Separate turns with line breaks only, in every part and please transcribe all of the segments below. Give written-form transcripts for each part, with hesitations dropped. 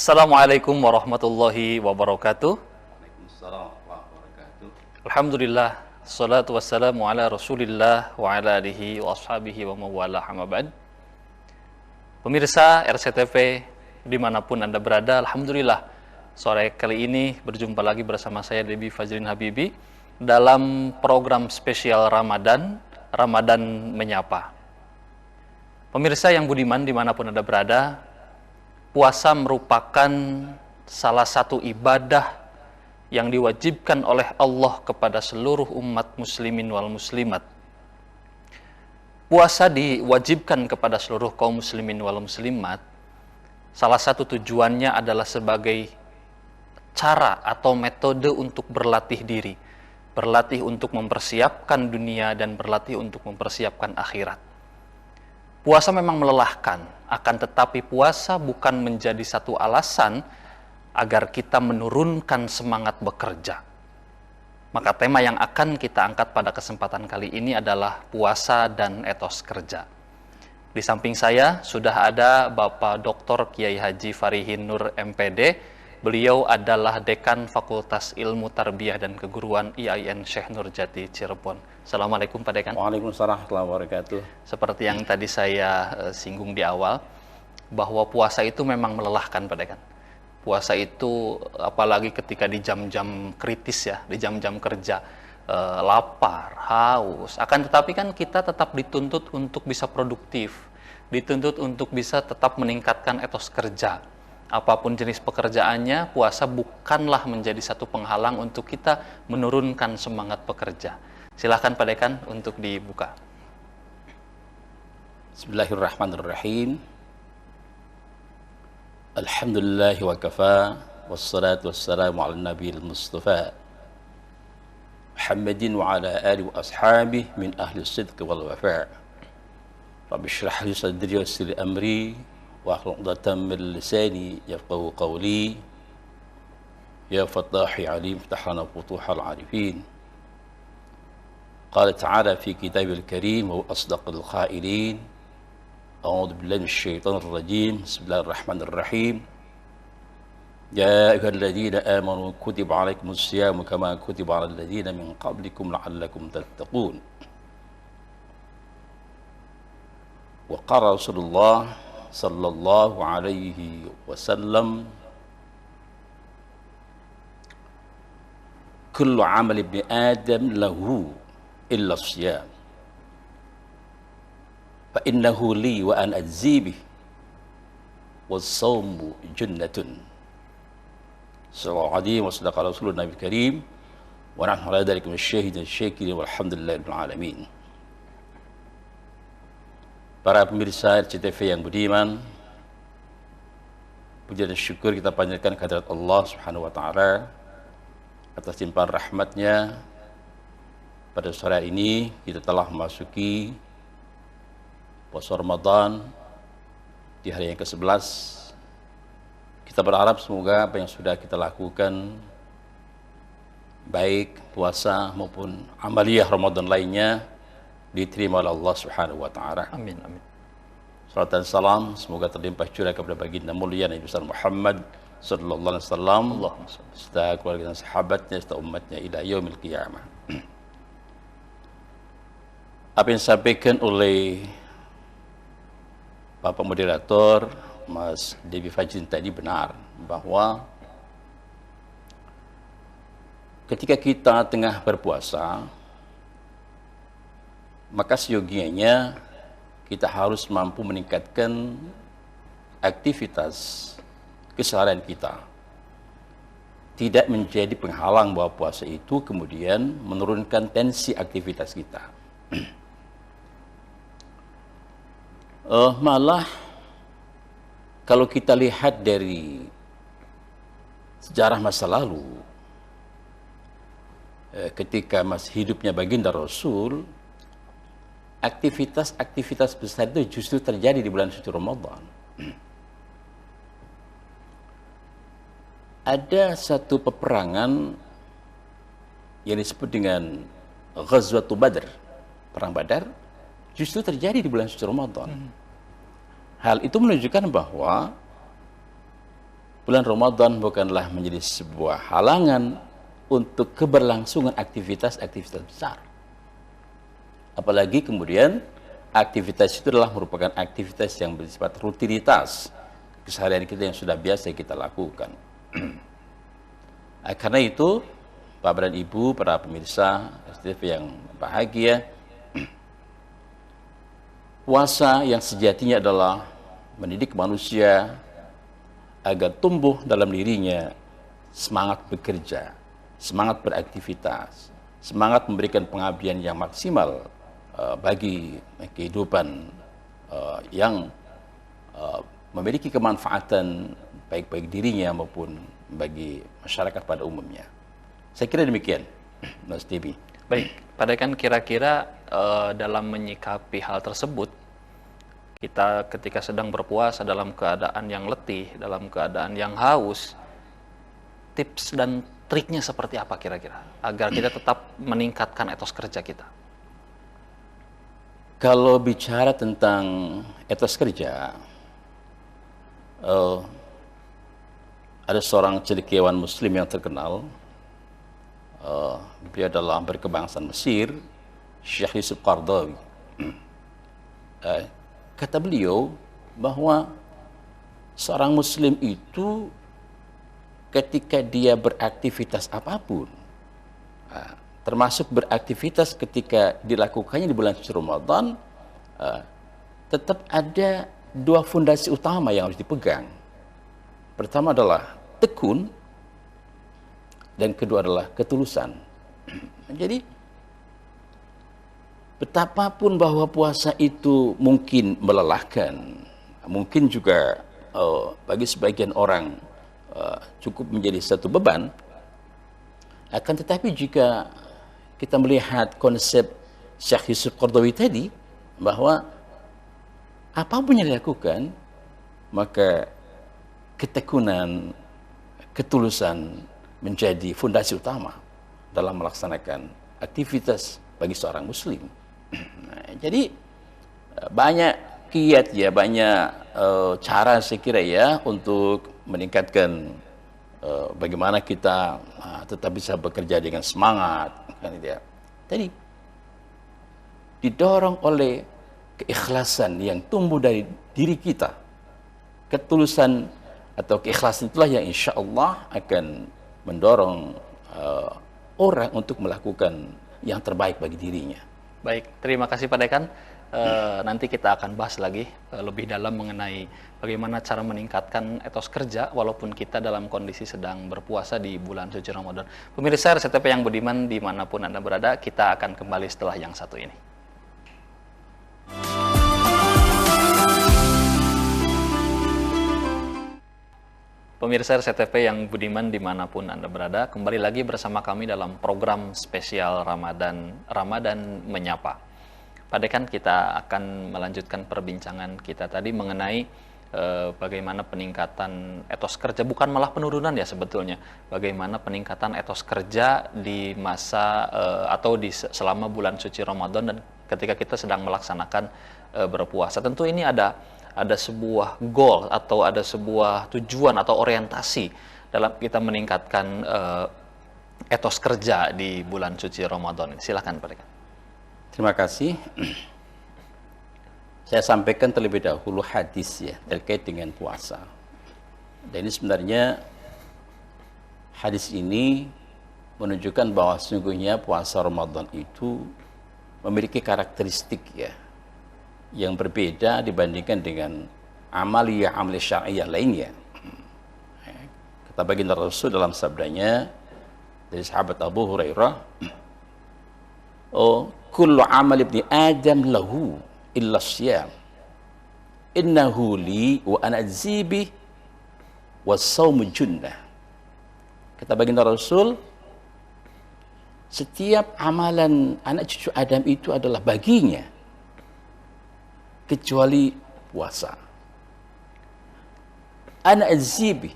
Assalamualaikum warahmatullahi wabarakatuh.
Waalaikumsalam warahmatullahi wabarakatuh.
Alhamdulillah, salatu wassalamu ala rasulillah wa ala alihi wa ashabihi wa mawala amma ba'd. Pemirsa RCTV dimanapun Anda berada, Alhamdulillah sore kali ini berjumpa lagi bersama saya Debi Fajrin Habibi dalam program spesial Ramadan Menyapa. Pemirsa yang budiman dimanapun Anda berada, puasa merupakan salah satu ibadah yang diwajibkan oleh Allah kepada seluruh umat muslimin wal muslimat. Puasa diwajibkan kepada seluruh kaum muslimin wal muslimat. Salah satu tujuannya adalah sebagai cara atau metode untuk berlatih diri, berlatih untuk mempersiapkan dunia dan berlatih untuk mempersiapkan akhirat. Puasa memang melelahkan, akan tetapi puasa bukan menjadi satu alasan agar kita menurunkan semangat bekerja. Maka tema yang akan kita angkat pada kesempatan kali ini adalah puasa dan etos kerja. Di samping saya sudah ada Bapak Dr. Kiai Haji Farihin Nur MPD. Beliau adalah Dekan Fakultas Ilmu Tarbiyah dan Keguruan IAIN Syekh Nurjati Cirebon. Assalamualaikum Pak Dekan.
Waalaikumsalam warahmatullahi wabarakatuh.
Seperti yang tadi saya singgung di awal, bahwa puasa itu memang melelahkan Pak Dekan. Puasa itu apalagi ketika di jam-jam kritis ya, di jam-jam kerja, lapar, haus. Akan tetapi kan kita tetap dituntut untuk bisa produktif, dituntut untuk bisa tetap meningkatkan etos kerja. Apapun jenis pekerjaannya, puasa bukanlah menjadi satu penghalang untuk kita menurunkan semangat bekerja. Silahkan Pak Dekan untuk dibuka.
Bismillahirrahmanirrahim. Alhamdulillahi wa kafa, wassalatu wassalamu ala nabiyil mustafa Muhammadin wa ala alihi wa ashabihi min ahli sidq wal wafa. Rabbi shrah li sadri wa yassir li amri واحلل عقدة من لساني يفقهوا قولي يا فتاح عليم افتح لنا فتوح العارفين. قال تعالى في كتابه الكريم وهو أصدق القائلين أعوذ بالله من الشيطان الرجيم بسم الله الرحمن الرحيم يا أيها الذين آمنوا كتب عليكم الصيام كما كتب على الذين من قبلكم لعلكم تتقون. وقال رسول الله sallallahu alaihi wasallam kullu amal ibni adam lahu illa siyam fa innahu li wa an ajzi bih was-sawmu junnatun. Sallallahu alaihi wa sadaqa rasulun nabi karim wa nahnu ala dzalika minasyahidin syakirin walhamdulillahi rabbil alamin. Para pemirsa RCTV yang budiman, puja dan syukur kita panjatkan kehadirat Allah Subhanahu wa taala atas limpahan rahmatnya. Pada sore ini kita telah memasuki puasa Ramadan di hari yang ke-11. Kita berharap semoga apa yang sudah kita lakukan, baik puasa maupun amaliyah Ramadan lainnya, diterima oleh Allah Subhanahu wa taala.
Amin amin.
Salam dan salam semoga terlimpah curah kepada baginda mulia Nabi besar Muhammad sallallahu alaihi wasallam, serta keluarga dan sahabatnya serta umatnya ila yaumil qiyamah. Apa yang disampaikan oleh Bapak moderator Mas Debi Fajrin tadi benar, bahwa ketika kita tengah berpuasa, maka seyogianya kita harus mampu meningkatkan aktivitas keseharian kita. Tidak menjadi penghalang bahwa puasa itu kemudian menurunkan tensi aktivitas kita. Malah kalau kita lihat dari sejarah masa lalu, ketika masih hidupnya baginda Rasul, aktivitas-aktivitas besar itu justru terjadi di bulan suci Ramadan. Ada satu peperangan yang disebut dengan Ghazwatul Badr, perang Badar, justru terjadi di bulan suci Ramadan. Hal itu menunjukkan bahwa bulan Ramadan bukanlah menjadi sebuah halangan untuk keberlangsungan aktivitas-aktivitas besar. Apalagi kemudian aktivitas itu adalah merupakan aktivitas yang bersifat rutinitas, keseharian kita yang sudah biasa kita lakukan. Karena itu, Bapak dan Ibu, para pemirsa STV yang bahagia, puasa yang sejatinya adalah mendidik manusia agar tumbuh dalam dirinya semangat bekerja, semangat beraktivitas, semangat memberikan pengabdian yang maksimal bagi kehidupan yang memiliki kemanfaatan baik dirinya maupun bagi masyarakat pada umumnya. Saya kira demikian, Mas Debi.
Baik, pada kan kira-kira dalam menyikapi hal tersebut, kita ketika sedang berpuasa dalam keadaan yang letih, dalam keadaan yang haus, tips dan triknya seperti apa kira-kira agar kita tetap meningkatkan etos kerja kita?
Kalau bicara tentang etos kerja, ada seorang cendekiawan Muslim yang terkenal. Dia adalah berkebangsaan Mesir, Syekh Yusuf Qaradawi. Kata beliau bahwa seorang Muslim itu ketika dia beraktivitas apapun, termasuk beraktivitas ketika dilakukannya di bulan suci Ramadan, tetap ada dua fondasi utama yang harus dipegang. Pertama adalah tekun, dan kedua adalah ketulusan. Jadi betapapun bahwa puasa itu mungkin melelahkan, mungkin juga bagi sebagian orang cukup menjadi satu beban, akan tetapi jika kita melihat konsep Syekh Yusuf Qaradawi tadi, bahwa apapun yang dilakukan, maka ketekunan, ketulusan menjadi fondasi utama dalam melaksanakan aktivitas bagi seorang Muslim. Nah, jadi banyak kiat ya, banyak cara saya kira ya untuk meningkatkan bagaimana kita tetap bisa bekerja dengan semangat, kan itu ya. Tadi didorong oleh keikhlasan yang tumbuh dari diri kita. Ketulusan atau keikhlasan itulah yang insya Allah akan mendorong orang untuk melakukan yang terbaik bagi dirinya.
Baik, terima kasih Pak Dekan. Nanti kita akan bahas lagi lebih dalam mengenai bagaimana cara meningkatkan etos kerja walaupun kita dalam kondisi sedang berpuasa di bulan suci Ramadan. Pemirsa RCTP yang budiman dimanapun Anda berada, kita akan kembali setelah yang satu ini. Pemirsa RCTP yang budiman dimanapun Anda berada, kembali lagi bersama kami dalam program spesial Ramadan Menyapa. Pada kan kita akan melanjutkan perbincangan kita tadi mengenai bagaimana peningkatan etos kerja, bukan malah penurunan ya sebetulnya. Bagaimana peningkatan etos kerja di masa atau selama bulan suci Ramadan dan ketika kita sedang melaksanakan berpuasa. Tentu ini ada sebuah goal atau ada sebuah tujuan atau orientasi dalam kita meningkatkan etos kerja di bulan suci Ramadan. Silakan Pak Dekan.
Terima kasih. Saya sampaikan terlebih dahulu hadis ya terkait dengan puasa. Dan ini sebenarnya hadis ini menunjukkan bahwa sesungguhnya puasa Ramadan itu memiliki karakteristik ya yang berbeda dibandingkan dengan amaliyah syar'iyyah lainnya. Kata baginda Rasul dalam sabdanya dari sahabat Abu Hurairah, kullu amal ibni Adam lahu illa syiyam innahu li wa ana azibi wa sawmu junnah. Kata baginda Rasul, setiap amalan anak cucu Adam itu adalah baginya kecuali puasa. Ana azibi,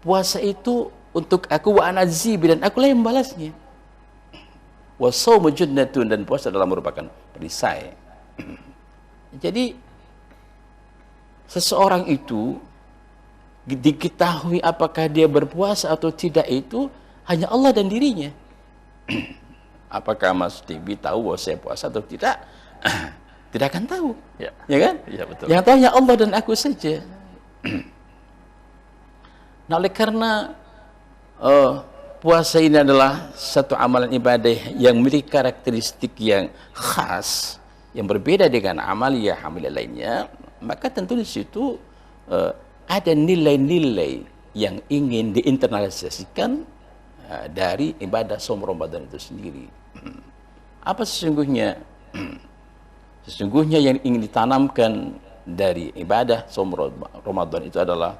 puasa itu untuk aku, wa ana azibi, dan aku lah yang membalasnya. Wa shaumu junnatun, dan puasa adalah merupakan perisai. Jadi seseorang itu diketahui apakah dia berpuasa atau tidak itu hanya Allah dan dirinya. Apakah Mas Devi tahu bahwa saya puasa atau tidak? Tidak akan tahu. Ya kan?
Ya, betul.
Yang tahu hanya Allah dan aku saja. Nah, oleh karena puasa ini adalah satu amalan ibadah yang memiliki karakteristik yang khas, yang berbeda dengan amaliyah lainnya, maka tentu di situ ada nilai-nilai yang ingin diinternalisasikan dari ibadah saum Ramadan itu sendiri. Apa sesungguhnya? Sesungguhnya yang ingin ditanamkan dari ibadah saum Ramadan itu adalah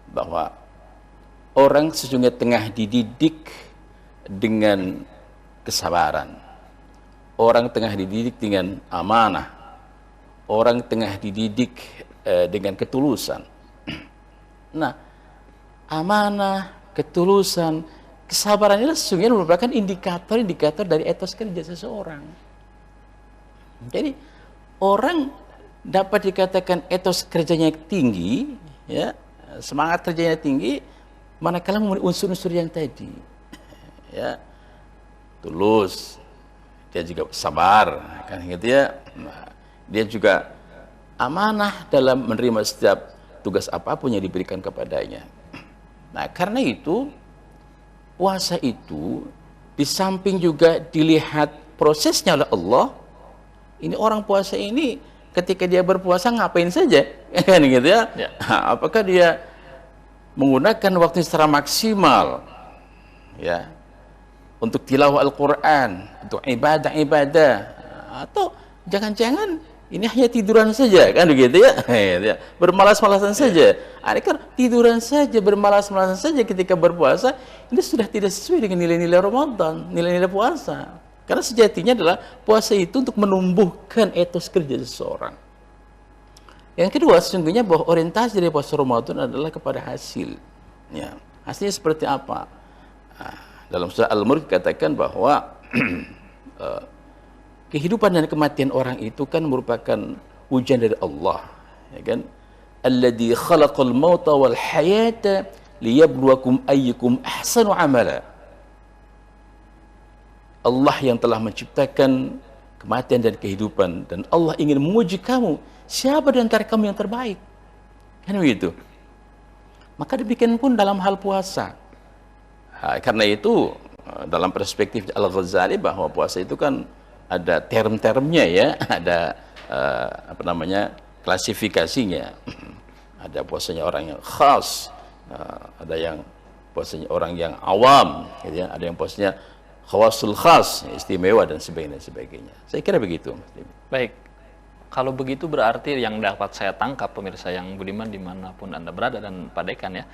bahwa orang sesungguhnya tengah dididik dengan kesabaran. Orang tengah dididik dengan amanah. Orang tengah dididik dengan ketulusan. Nah, amanah, ketulusan, kesabaran itu sesungguhnya merupakan indikator-indikator dari etos kerja seseorang. Jadi, orang dapat dikatakan etos kerjanya tinggi, ya, semangat kerjanya tinggi, manakala memenuhi unsur-unsur yang tadi, ya, tulus, dia juga sabar, kan gitu ya. Nah, dia juga amanah dalam menerima setiap tugas apapun yang diberikan kepadanya. Nah, karena itu puasa itu di samping juga dilihat prosesnya oleh Allah. Ini orang puasa ini ketika dia berpuasa ngapain saja, kan gitu ya? Apakah dia menggunakan waktu secara maksimal, ya, untuk tilawah Al-Quran, untuk ibadah-ibadah, atau jangan-jangan ini hanya tiduran saja, kan begitu ya? Bermalas-malasan saja. Kan tiduran saja, bermalas-malasan saja ketika berpuasa, ini sudah tidak sesuai dengan nilai-nilai Ramadan, nilai-nilai puasa. Karena sejatinya adalah puasa itu untuk menumbuhkan etos kerja seseorang. Yang kedua, sesungguhnya bahwa orientasi dari puasa Ramadan adalah kepada hasil. Ya, hasilnya seperti apa? Nah, dalam surah Al-Mulk dikatakan bahwa kehidupan dan kematian orang itu kan merupakan ujian dari Allah, ya kan? Alladzi khalaqal mauta wal hayata liyabluwakum ayyukum ahsanu amala. Allah yang telah menciptakan kematian dan kehidupan, dan Allah ingin menguji kamu, siapa di antara kamu yang terbaik, kan begitu. Maka demikian pun dalam hal puasa. Karena itu dalam perspektif Al-Ghazali bahwa puasa itu kan ada term-termnya, ya, ada klasifikasinya. Ada puasanya orang yang khas, ada yang puasanya orang yang awam, gitu ya. Ada yang puasanya khawasul khas, istimewa, dan sebagainya. Saya kira begitu.
Baik, kalau begitu berarti yang dapat saya tangkap, pemirsa yang budiman dimanapun Anda berada dan Pak Dekan, ya,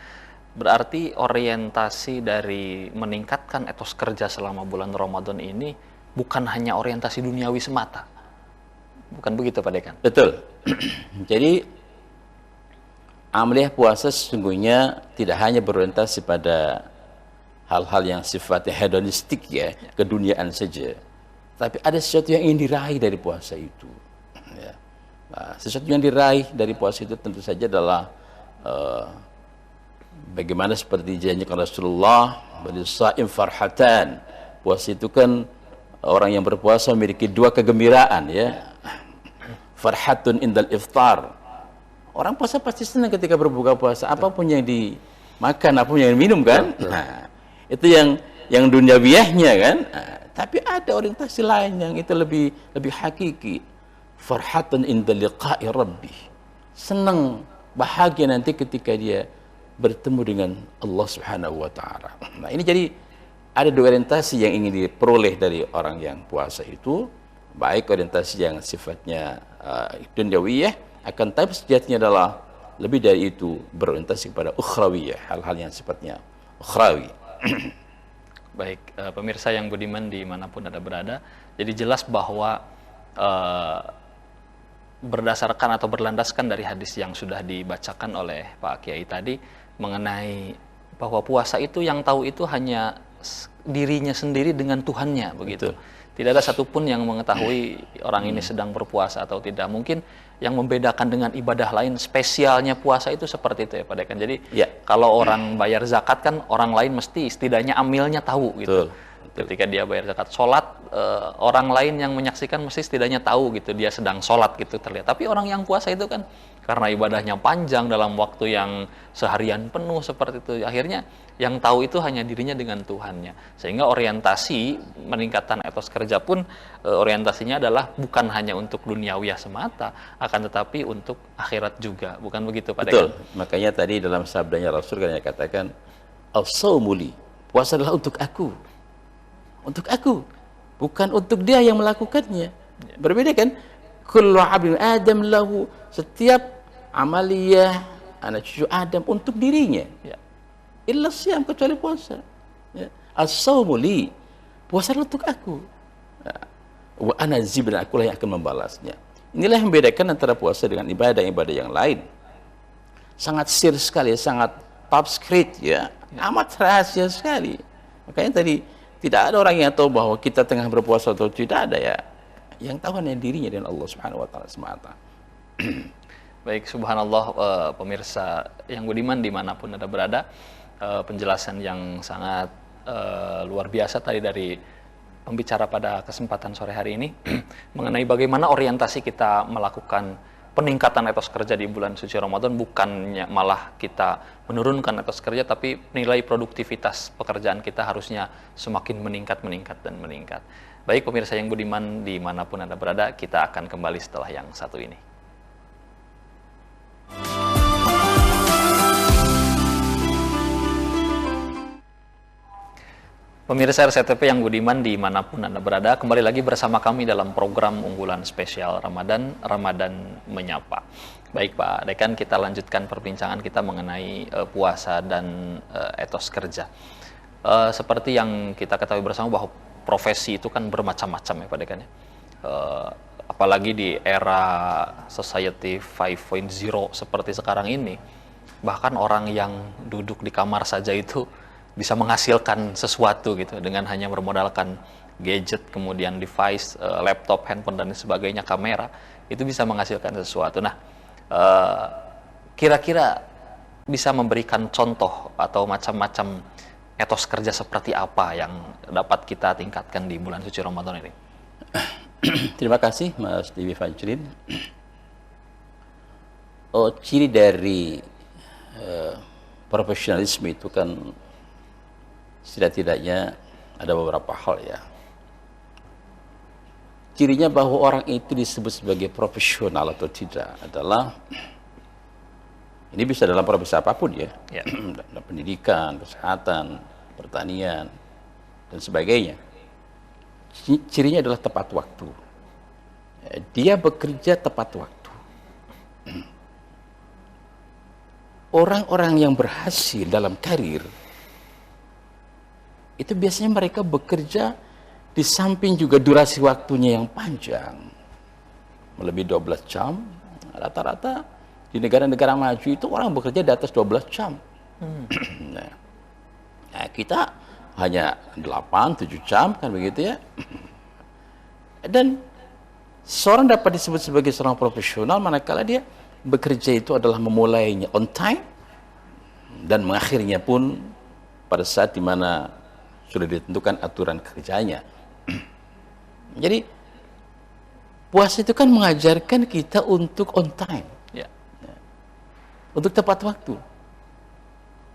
berarti orientasi dari meningkatkan etos kerja selama bulan Ramadan ini bukan hanya orientasi duniawi semata. Bukan begitu, Pak Dekan?
Betul. Jadi amaliyah puasa sesungguhnya tidak hanya berorientasi pada hal-hal yang sifatnya hedonistik, ya, keduniaan saja, tapi ada sesuatu yang ingin diraih dari puasa itu, ya. Nah, sesuatu yang diraih dari puasa itu tentu saja adalah bagaimana seperti dijanjikan Rasulullah, "Balisa'im farhatan." Puasa itu kan orang yang berpuasa memiliki dua kegembiraan, ya. Farhatun indal iftar. Orang puasa pasti senang ketika berbuka puasa, apapun yang dimakan, apapun yang diminum, kan. Nah, itu yang duniawiahnya, kan. Nah, tapi ada orientasi lain yang itu lebih hakiki. Farhatun inda liqa'i rabbi. Senang, bahagia nanti ketika dia bertemu dengan Allah Subhanahu wa taala. Nah, ini jadi ada dua orientasi yang ingin diperoleh dari orang yang puasa itu, baik orientasi yang sifatnya duniawiyah, akan tapi sejatinya adalah lebih dari itu, berorientasi kepada ukhrawiyah, hal-hal yang sifatnya ukhrawi.
Baik, pemirsa yang budiman dimanapun Anda berada, jadi jelas bahwa berdasarkan atau berlandaskan dari hadis yang sudah dibacakan oleh Pak Kiai tadi mengenai bahwa puasa itu yang tahu itu hanya dirinya sendiri dengan Tuhannya, begitu. Tidak ada satupun yang mengetahui orang ini sedang berpuasa atau tidak. Mungkin yang membedakan dengan ibadah lain, spesialnya puasa itu seperti itu ya Pak Dekan. Jadi kalau orang bayar zakat kan orang lain mesti setidaknya amilnya tahu gitu. Ketika dia bayar zakat, sholat orang lain yang menyaksikan mesti setidaknya tahu gitu dia sedang sholat gitu terlihat. Tapi orang yang puasa itu kan karena ibadahnya panjang dalam waktu yang seharian penuh seperti itu, akhirnya yang tahu itu hanya dirinya dengan Tuhannya. Sehingga orientasi meningkatkan etos kerja pun orientasinya adalah bukan hanya untuk duniawiyah semata, akan tetapi untuk akhirat juga. Bukan begitu Pak Dekan?
Betul. Makanya tadi dalam sabdanya Rasul kan katakan, "As-shaumuli," puasa adalah untuk aku. Untuk aku, bukan untuk dia yang melakukannya. Berbeda kan? Kullu 'abdin Adam lahu, setiap amaliyah anak cucu Adam untuk dirinya. Illa siyam, kecuali puasa. As-shaumu li, puasa untuk aku. Wa ana zib, dan akulah yang akan membalasnya. Inilah yang membedakan antara puasa dengan ibadah-ibadah yang lain. Sangat sir sekali, sangat top secret ya. Amat rahasia sekali. Makanya tadi tidak ada orang yang tahu bahwa kita tengah berpuasa atau tidak ada ya. Yang tahu hanya dirinya dan Allah Subhanahu wa taala semata.
Baik, subhanallah, pemirsa yang budiman dimanapun Anda berada, penjelasan yang sangat luar biasa tadi dari pembicara pada kesempatan sore hari ini mengenai bagaimana orientasi kita melakukan peningkatan etos kerja di bulan suci Ramadan. Bukannya malah kita menurunkan etos kerja, tapi nilai produktivitas pekerjaan kita harusnya semakin meningkat dan meningkat. Baik pemirsa yang budiman dimanapun Anda berada, kita akan kembali setelah yang satu ini. Pemirsa RCTP yang budiman dimanapun Anda berada, kembali lagi bersama kami dalam program unggulan spesial Ramadan Menyapa. Baik Pak Dekan, kita lanjutkan perbincangan kita mengenai puasa dan etos kerja. Seperti yang kita ketahui bersama bahwa profesi itu kan bermacam-macam ya Pak Dekan ya. Apalagi di era society 5.0 seperti sekarang ini, bahkan orang yang duduk di kamar saja itu bisa menghasilkan sesuatu gitu dengan hanya bermodalkan gadget, kemudian device, laptop, handphone dan sebagainya, kamera, itu bisa menghasilkan sesuatu. Nah, kira-kira bisa memberikan contoh atau macam-macam etos kerja seperti apa yang dapat kita tingkatkan di bulan suci Ramadan ini?
Terima kasih Mas Dewi Fajrin. Ciri dari profesionalisme itu kan setidak-tidaknya ada beberapa hal ya. Cirinya bahwa orang itu disebut sebagai profesional atau tidak adalah, ini bisa dalam profesi apapun ya, dalam pendidikan, kesehatan, pertanian, dan sebagainya. Cirinya adalah tepat waktu. Dia bekerja tepat waktu. Orang-orang yang berhasil dalam karir, itu biasanya mereka bekerja di samping juga durasi waktunya yang panjang. Melebihi 12 jam, rata-rata di negara-negara maju itu orang bekerja di atas 12 jam. Nah, kita hanya 8-7 jam kan begitu ya. Dan seorang dapat disebut sebagai seorang profesional manakala dia bekerja itu adalah memulainya on time dan mengakhirinya pun pada saat dimana sudah ditentukan aturan kerjanya. Jadi puasa itu kan mengajarkan kita untuk on time, untuk tepat waktu.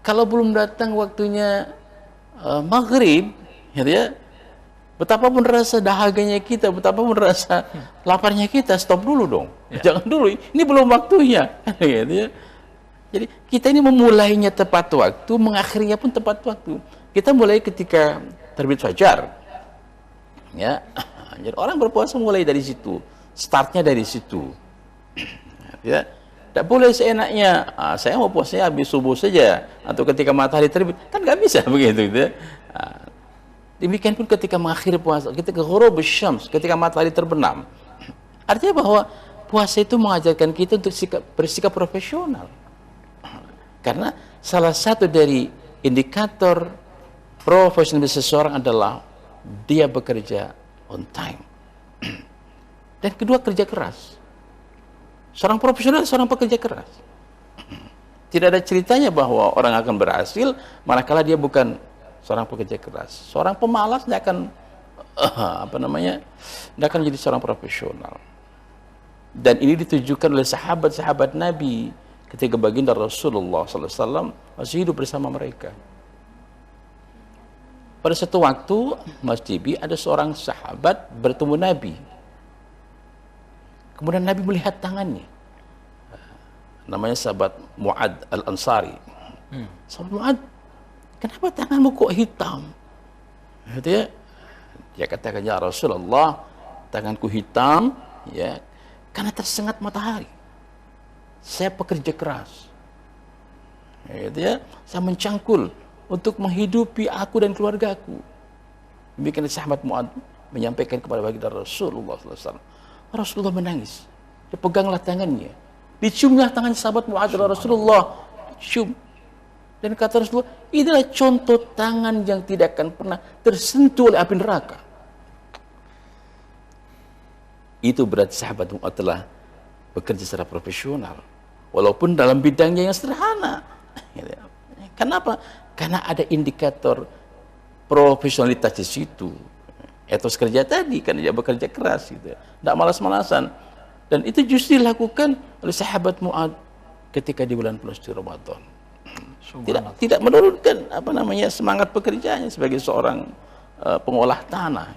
Kalau belum datang waktunya maghrib, gitu ya, betapapun rasa dahaganya kita, betapapun rasa laparnya kita, stop dulu dong. Jangan dulu, ini belum waktunya, gitu ya. Jadi kita ini memulainya tepat waktu, mengakhirinya pun tepat waktu. Kita mulai ketika terbit fajar, ya. Jadi orang berpuasa mulai dari situ, startnya dari situ, ya. Tidak boleh seenaknya, saya mau puasanya habis subuh saja atau ketika matahari terbit, kan nggak bisa begitu, gitu ya. Demikian pun ketika mengakhiri puasa, ketika ghurub syams, ketika matahari terbenam. Artinya bahwa puasa itu mengajarkan kita untuk bersikap profesional. Karena salah satu dari indikator Profesional seseorang adalah dia bekerja on time. Dan kedua, kerja keras. Seorang profesional, seorang pekerja keras. Tidak ada ceritanya bahwa orang akan berhasil manakala dia bukan seorang pekerja keras. Seorang pemalas dia akan dia akan jadi seorang profesional. Dan ini ditujukan oleh sahabat-sahabat Nabi ketika baginda Rasulullah SAW masih hidup bersama mereka. Pada satu waktu, Mas Jibi, ada seorang sahabat bertemu Nabi. Kemudian Nabi melihat tangannya. Namanya sahabat Mu'ad Al-Ansari. Sahabat Mu'ad, kenapa tanganmu kok hitam? Dia katakan, ya Rasulullah, tanganku hitam ya karena tersengat matahari. Saya pekerja keras. Saya mencangkul untuk menghidupi aku dan keluargaku. Demikian sahabat Mu'ad menyampaikan kepada baginda Rasulullah SAW. Rasulullah menangis. Dipeganglah tangannya. Diciumlah tangan sahabat Mu'ad Rasulullah. Cium. Dan kata Rasulullah, inilah contoh tangan yang tidak akan pernah tersentuh oleh api neraka. Itu berarti sahabat Mu'ad telah bekerja secara profesional. Walaupun dalam bidangnya yang sederhana. Kenapa? Karena ada indikator profesionalitas di situ. Etos kerja tadi, karena dia bekerja keras. Tidak malas-malasan. Dan itu justru dilakukan oleh sahabat Mu'ad ketika di bulan suci Ramadan. Tidak menurunkan semangat pekerjaannya sebagai seorang pengolah tanah.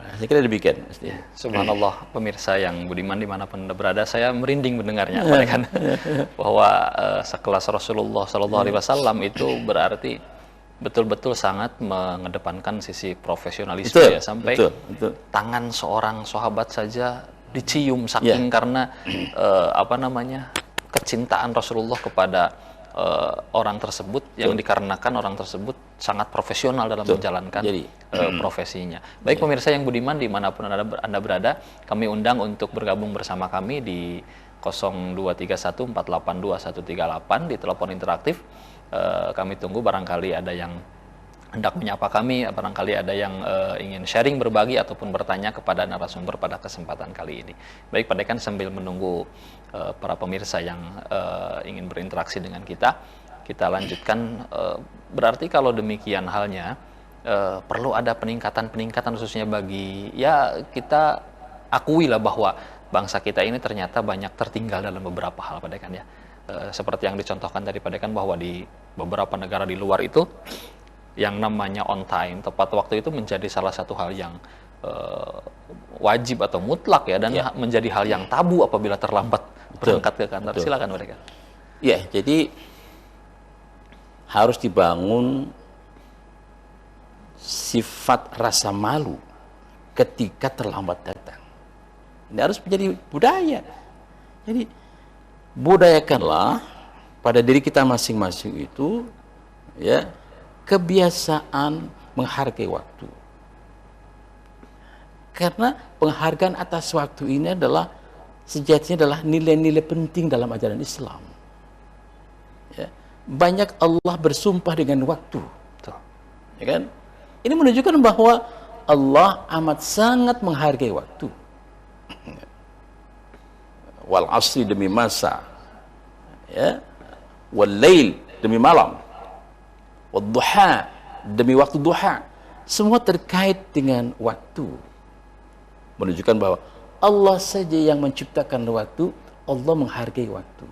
Saya kira demikian.
Subhanallah, pemirsa yang budiman dimanapun Anda berada, saya merinding mendengarnya, kan? Bahwa sekelas Rasulullah SAW itu berarti betul-betul sangat mengedepankan sisi profesionalisme, ya, sampai tangan seorang sahabat saja dicium saking karena kecintaan Rasulullah kepada orang tersebut yang dikarenakan orang tersebut sangat profesional dalam menjalankan profesinya. Baik pemirsa yang budiman dimanapun Anda berada, kami undang untuk bergabung bersama kami di 0231482138 di telepon interaktif. Kami tunggu, barangkali ada yang hendak menyapa kami, barangkali ada yang ingin sharing, berbagi, ataupun bertanya kepada narasumber pada kesempatan kali ini. Baik, Padekan, sambil menunggu para pemirsa yang ingin berinteraksi dengan kita lanjutkan. Berarti kalau demikian halnya, perlu ada peningkatan khususnya bagi, ya kita akui lah bahwa bangsa kita ini ternyata banyak tertinggal dalam beberapa hal, Padekan, ya. Seperti yang dicontohkan tadi, Padekan, bahwa di beberapa negara di luar itu yang namanya on time, tepat waktu itu menjadi salah satu hal yang wajib atau mutlak, ya, dan menjadi hal yang tabu apabila terlambat berangkat ke kantor. Silakan, mereka.
Ya, jadi harus dibangun sifat rasa malu ketika terlambat datang. Ini harus menjadi budaya. Jadi budayakanlah pada diri kita masing-masing itu, ya, kebiasaan menghargai waktu. Karena penghargaan atas waktu ini adalah sejatinya adalah nilai-nilai penting dalam ajaran Islam. Ya. Banyak Allah bersumpah dengan waktu. Ya kan? Ini menunjukkan bahwa Allah amat sangat menghargai waktu. Wal asri demi masa, ya, wal lail demi malam, wal duha demi waktu duha, semua terkait dengan waktu. Menunjukkan bahwa Allah saja yang menciptakan waktu, Allah menghargai waktu.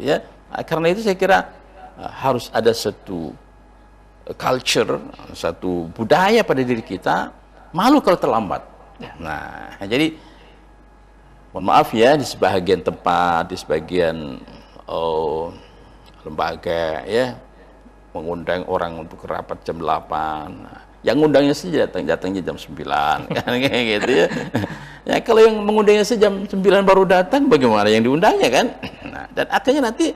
Ya, karena itu saya kira harus ada satu culture, satu budaya pada diri kita, malu kalau terlambat. Nah, jadi mohon maaf ya, di sebagian tempat, di sebagian lembaga, ya, mengundang orang untuk rapat jam 8. Yang ngundangnya saja datangnya jam 9, kan, kayak gitu, ya. Ya, kalau yang mengundangnya saja jam 9 baru datang, bagaimana yang diundangnya, kan? Nah, dan akhirnya nanti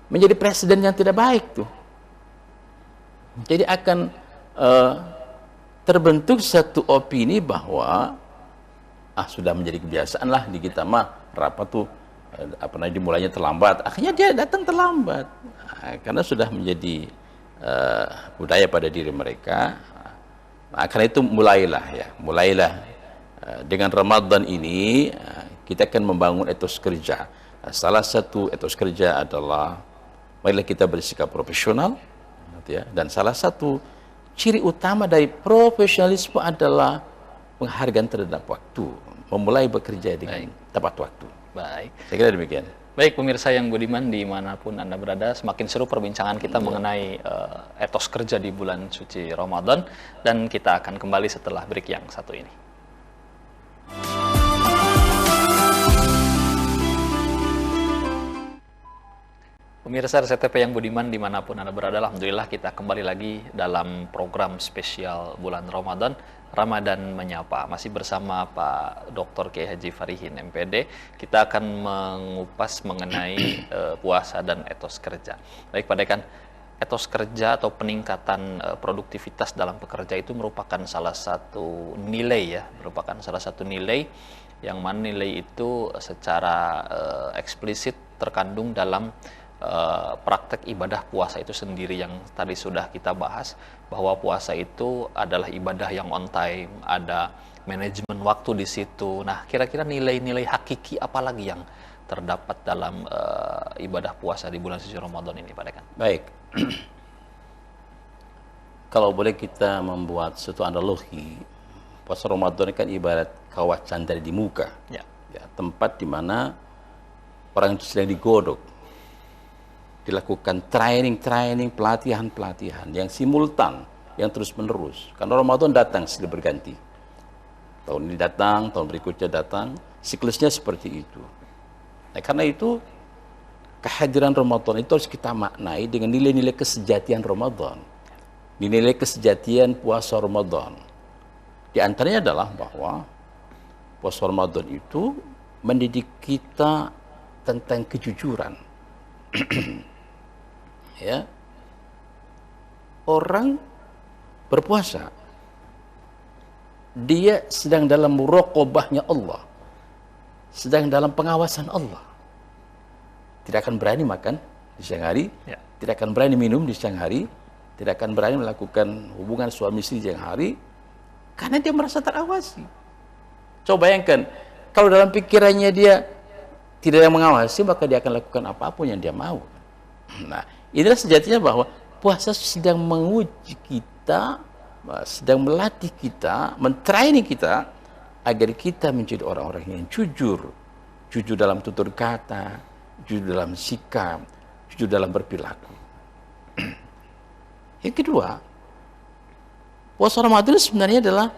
menjadi presiden yang tidak baik tuh. Jadi akan terbentuk satu opini bahwa sudah menjadi kebiasaan lah di kita mah rapat tuh dimulainya terlambat, akhirnya dia datang terlambat. Karena sudah menjadi budaya pada diri mereka. Nah, karena itu mulailah dengan Ramadan ini kita akan membangun etos kerja. Salah satu etos kerja adalah marilah kita bersikap profesional, ya. Dan salah satu ciri utama dari profesionalisme adalah penghargaan terhadap waktu, memulai bekerja dengan tepat waktu.
Baik.
Saya kira demikian.
Baik, pemirsa yang budiman dimanapun Anda berada, semakin seru perbincangan kita mengenai etos kerja di bulan suci Ramadan, dan kita akan kembali setelah break yang satu ini. Pemirsa RCTP yang budiman dimanapun Anda berada, alhamdulillah kita kembali lagi dalam program spesial bulan Ramadan, Ramadan Menyapa. Masih bersama Pak Dr. Kiai Haji Farihin MPD, kita akan mengupas mengenai puasa dan etos kerja. Baik Pak Dekan, etos kerja atau peningkatan produktivitas dalam pekerja itu merupakan salah satu nilai yang mana nilai itu secara eksplisit terkandung dalam praktek ibadah puasa itu sendiri yang tadi sudah kita bahas, bahwa puasa itu adalah ibadah yang on time, ada manajemen waktu di situ. Nah, kira-kira nilai-nilai hakiki apa lagi yang terdapat dalam ibadah puasa di bulan suci Ramadan ini, Pak Dekan?
Baik. Kalau boleh kita membuat suatu analogi, puasa Ramadan kan ibarat kawat candari di muka. Ya, tempat di mana orang itu sedang digodok, dilakukan training, pelatihan yang simultan, yang terus-menerus. Karena Ramadan datang silih berganti. Tahun ini datang, tahun berikutnya datang, siklusnya seperti itu. Nah, karena itu kehadiran Ramadan itu harus kita maknai dengan nilai-nilai kesejatian Ramadan. Nilai kesejatian puasa Ramadan. Di antaranya adalah bahwa puasa Ramadan itu mendidik kita tentang kejujuran. Ya, orang berpuasa, dia sedang dalam muraqabahnya Allah, sedang dalam pengawasan Allah. Tidak akan berani makan di siang hari, tidak akan berani minum di siang hari, tidak akan berani melakukan hubungan suami istri di siang hari, karena dia merasa terawasi. Coba bayangkan, kalau dalam pikirannya dia tidak yang mengawasi, maka dia akan lakukan apapun yang dia mau. Nah, inilah sejatinya bahwa puasa sedang menguji kita, sedang melatih kita, mentraining kita agar kita menjadi orang-orang yang jujur dalam tutur kata, jujur dalam sikap, jujur dalam berperilaku. Yang kedua, puasa Ramadan sebenarnya adalah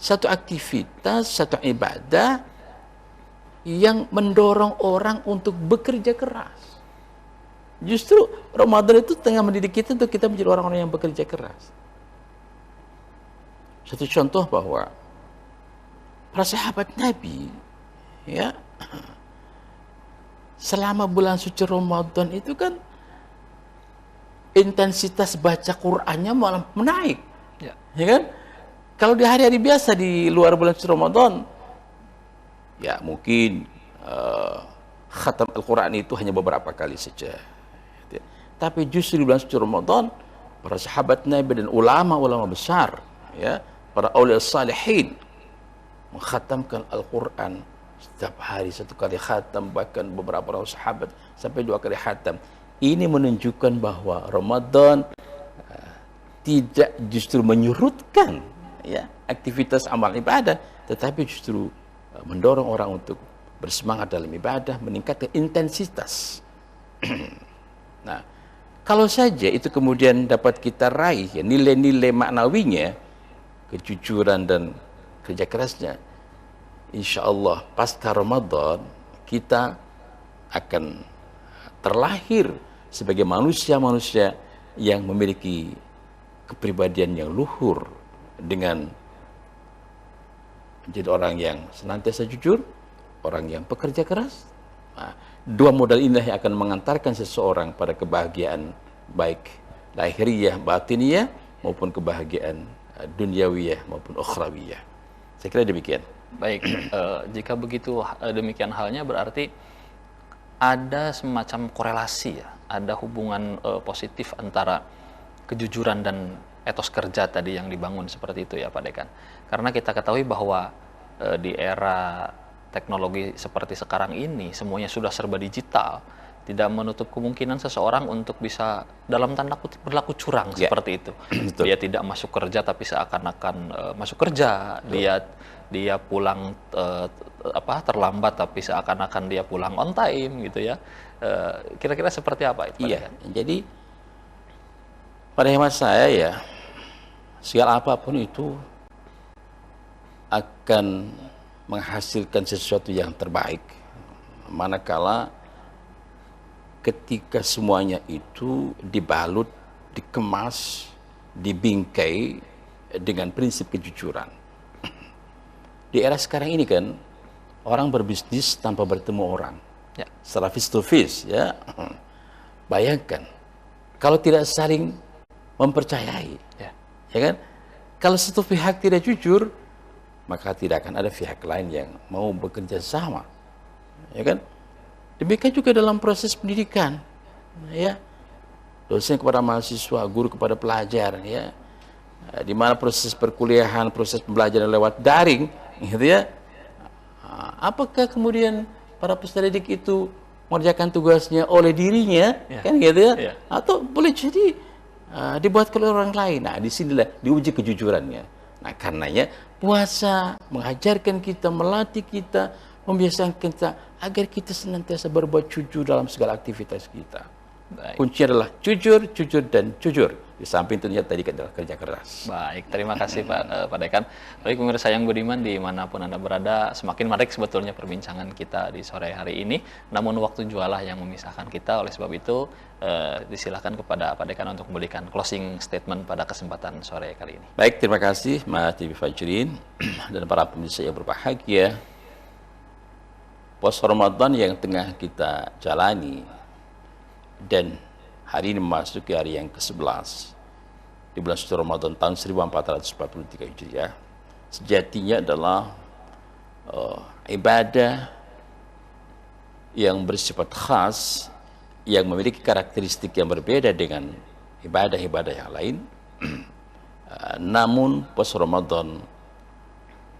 satu aktivitas, satu ibadah yang mendorong orang untuk bekerja keras. Justru Ramadan itu tengah mendidik kita untuk kita menjadi orang-orang yang bekerja keras. Satu contoh bahwa para sahabat Nabi, ya, selama bulan suci Ramadan itu kan intensitas baca Qur'annya malah menaik, ya kan? Kalau di hari-hari biasa di luar bulan suci Ramadan, ya mungkin khatam Al-Quran itu hanya beberapa kali saja. Tapi justru di bulan suci Ramadan, para sahabat Nabi dan ulama-ulama besar, ya, para aulia salihin mengkhatamkan Al-Quran setiap hari, satu kali khatam, bahkan beberapa orang sahabat sampai 2 kali khatam. Ini menunjukkan bahwa Ramadan tidak justru menyurutkan, ya, aktivitas amal ibadah, tetapi justru mendorong orang untuk bersemangat dalam ibadah, meningkatkan intensitas. Nah, kalau saja itu kemudian dapat kita raih, ya, nilai-nilai maknawinya, kejujuran dan kerja kerasnya, insya Allah pasca Ramadan kita akan terlahir sebagai manusia-manusia yang memiliki kepribadian yang luhur, dengan menjadi orang yang senantiasa jujur, orang yang pekerja keras. Nah, dua modal inilah yang akan mengantarkan seseorang pada kebahagiaan baik lahiriah, batiniyah, maupun kebahagiaan duniawiyah maupun ukhrawiyah. Saya kira demikian.
Baik, jika begitu demikian halnya berarti ada semacam korelasi ya, ada hubungan positif antara kejujuran dan etos kerja tadi yang dibangun seperti itu ya Pak Dekan. Karena kita ketahui bahwa di era teknologi seperti sekarang ini semuanya sudah serba digital, tidak menutup kemungkinan seseorang untuk bisa dalam tanda kutip berlaku curang seperti itu. Dia tidak masuk kerja tapi seakan-akan masuk kerja, dia pulang terlambat tapi seakan-akan dia pulang on time gitu ya. Kira-kira seperti apa itu?
Iya, jadi pada hemat saya ya, segala apapun itu akan menghasilkan sesuatu yang terbaik manakala ketika semuanya itu dibalut, dikemas, dibingkai dengan prinsip kejujuran. Di era sekarang ini kan orang berbisnis tanpa bertemu orang, ya, secara face to face ya. Bayangkan kalau tidak saling mempercayai, ya kan? Kalau satu pihak tidak jujur, maka tidak akan ada pihak lain yang mau bekerja sama, ya kan? Demikian juga dalam proses pendidikan, ya, dosen kepada mahasiswa, guru kepada pelajar, ya, di mana proses perkuliahan, proses pembelajaran lewat daring, gitu ya. Apakah kemudian para peserta didik itu mengerjakan tugasnya oleh dirinya, kan gitu ya, atau boleh jadi dibuat oleh orang lain? Nah, disinilah diuji kejujurannya. Nah, karenanya puasa mengajarkan kita, melatih kita, membiasakan kita agar kita senantiasa berbuat jujur dalam segala aktivitas kita. Baik. Kuncinya adalah jujur, jujur, dan jujur. Di samping tentunya tadi adalah kerja keras.
Baik, terima kasih Pak Dekan. Baik pemirsa yang budiman dimanapun Anda berada, semakin menarik sebetulnya perbincangan kita di sore hari ini. Namun waktu jualah yang memisahkan kita, oleh sebab itu disilakan kepada Pak Dekan untuk memberikan closing statement pada kesempatan sore kali ini.
Baik, terima kasih Mas TV Fajrin dan para pemirsa yang berbahagia. Puasa Ramadan yang tengah kita jalani dan hari ini memasuki hari yang ke-11 di bulan suci Ramadan tahun 1443 Hijriah, sejatinya adalah ibadah yang bersifat khas, yang memiliki karakteristik yang berbeda dengan ibadah-ibadah yang lain. Namun puasa Ramadan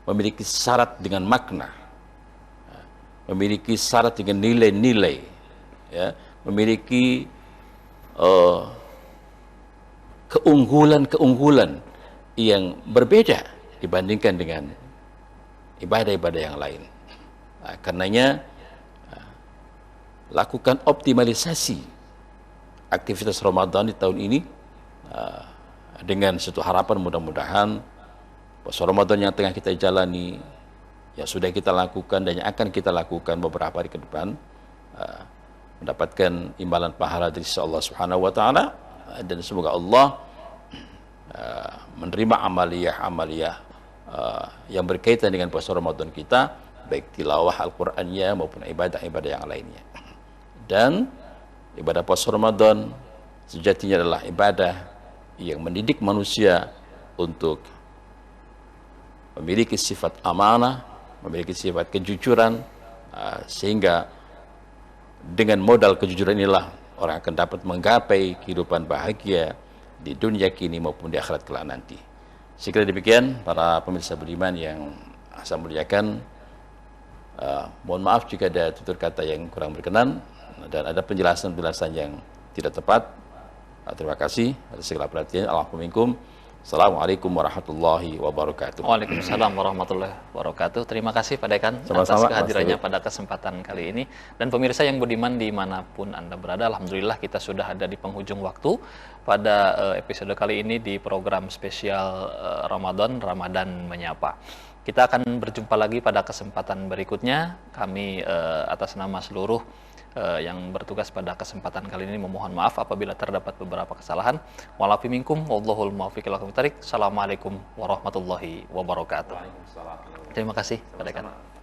memiliki syarat dengan makna, memiliki syarat dengan nilai-nilai, ya, memiliki keunggulan-keunggulan yang berbeda dibandingkan dengan ibadah-ibadah yang lain. Nah, karenanya lakukan optimalisasi aktivitas Ramadan di tahun ini dengan satu harapan mudah-mudahan puasa Ramadan yang tengah kita jalani, yang sudah kita lakukan dan yang akan kita lakukan beberapa hari ke depan, mendapatkan imbalan pahala dari Allah Subhanahu wa taala, dan semoga Allah menerima amaliyah-amaliyah yang berkaitan dengan puasa Ramadan kita, baik tilawah Al-Qur'annya maupun ibadah-ibadah yang lainnya. Dan ibadah puasa Ramadan sejatinya adalah ibadah yang mendidik manusia untuk memiliki sifat amanah, memiliki sifat kejujuran, sehingga dengan modal kejujuran inilah orang akan dapat menggapai kehidupan bahagia di dunia kini maupun di akhirat kelak nanti. Sekira demikian para pemirsa budiman yang saya muliakan, mohon maaf jika ada tutur kata yang kurang berkenan dan ada penjelasan-penjelasan yang tidak tepat. Terima kasih atas segala perhatian. Alhamdulillah. Assalamualaikum warahmatullahi wabarakatuh.
Waalaikumsalam warahmatullahi wabarakatuh. Terima kasih Pak Dekan atas kehadirannya pada kesempatan kali ini. Dan pemirsa yang budiman dimanapun Anda berada, alhamdulillah kita sudah ada di penghujung waktu pada episode kali ini di program spesial Ramadan Menyapa. Kita akan berjumpa lagi pada kesempatan berikutnya. Kami atas nama seluruh yang bertugas pada kesempatan kali ini memohon maaf apabila terdapat beberapa kesalahan. Walafi minkum wallahul muwaffiq ila aqwamit thoriq. Assalamualaikum warahmatullahi wabarakatuh. Terima kasih Pak Dekan.